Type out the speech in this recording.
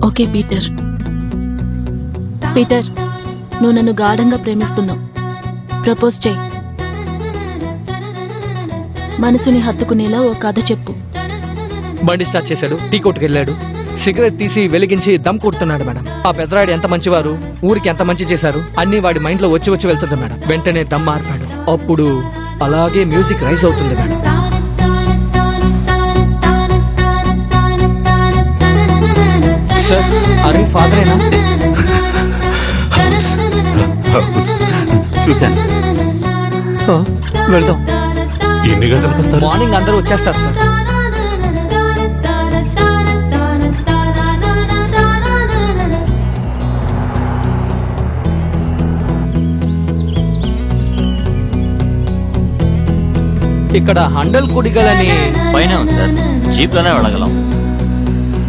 Okay Peter. Peter, నువ్వు నన్ను గాఢంగా ప్రేమిస్తున్నావు. ప్రపోజ్ చేయి. మనసుని హత్తుకునేలా ఓ కథ చెప్పు. బండి స్టార్ట్ చేశాడు, టీ కొట్టుకు వెళ్ళాడు, సిగరెట్ తీసి వెలిగించి దమ్ కొడుతున్నాడు మేడం. ఆ పెద్దరాయుడు ఎంత మంచివారు, ఊరికి ఎంత మంచి చేశారు అన్ని వాడి మైండ్ లో వచ్చి వెళ్తుంది మేడం. వెంటనే దమ్ మారిపాడు. అప్పుడు అలాగే మ్యూజిక్ రైజ్ అవుతుంది మేడం. సార్, అరే ఫాదరేనా? చూశాను. వెళ్దాం. ఎన్ని గంటలకు వస్తారు? మార్నింగ్ అందరూ వచ్చేస్తారు సార్. ఇక్కడ హండల్ కుడిగలని పైన ఉంది సార్, జీప్ లోనే వెళ్ళగలం.